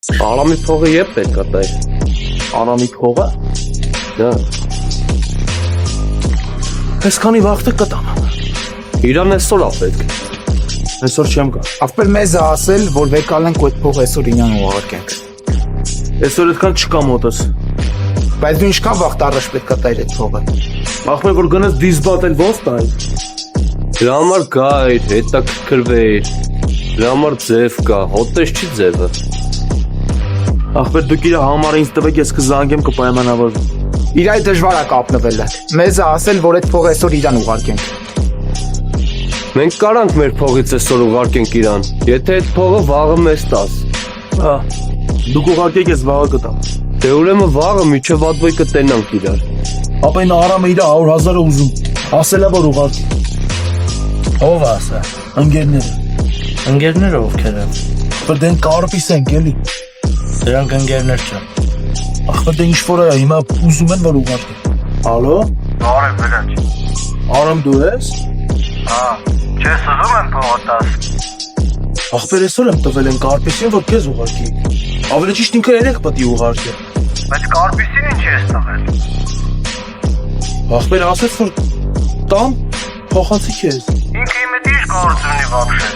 Արամի փողը ետ պետք է տայր։ Արամի փողը։ Դա։ Այսքանի վաղ կտամ։ Իրան այսօր է պետք։ Այսօր չեմ գա։ Ապեր մեզ է ասել, որ վեկալենք այդ փողը այսօր ինյան ուղարկենք։ Այսօր այդքան չկա մոտս։ Բայց դու ինչքան վաղ տարած պետք է տայր այդ փողը։ Ախպեր որ գնաս դիզբատել ոնց տայ։ Դրա համար գայր, հետաքրքրվեիր։ Դրա համար ձև կա, հոտես չի ձևը։ Ախպեր դուք իր համարը ինձ տվեք, ես կզանգեմ կպայմանավորվեմ։ Իր այդ դժվար է կապնվելը։ Մեզ է ասել, որ այդ փողը այսօր իրան ուղարկենք։ Մենք կարանք մեր փողից այսօր ուղարկենք իրան, եթե այդ փողը վաղը մեզ տաս։ Ահա։ Դուք ուղարկեք ես վաղը կտամ։ Դե ուրեմն վաղը միջև ադվայ կտենանք իրար։ Ապա այն Արամը իր 100,000-ը ուզում։ Ասելա որ ուղարկի։ Ով ասա։ Ընկերները։ Ընկերները ովքեր են։ Ախպեր դեն կարպիս ենք էլի։ Դրանք ընկերներ չեն։ Ախպեր դե ինչ որ է հիմա ուզում են որ ուղարկի։ Ալո։ Բարև վրաչ։ Արամ դու ես։ Հա, չես ուզում եմ փողը տաս։ Ախպեր այսօր եմ տվել են կարպիսին որ քեզ ուղարկի։ Ավելի ճիշտ ինքը երեք պետք է ուղարկի։ Բայց կարպիսին ինչ ես տվել։ Ախպեր ասեց որ տամ փոխանցի քեզ։ Ինքը իմ հետ ինչ գործ ունի вообще։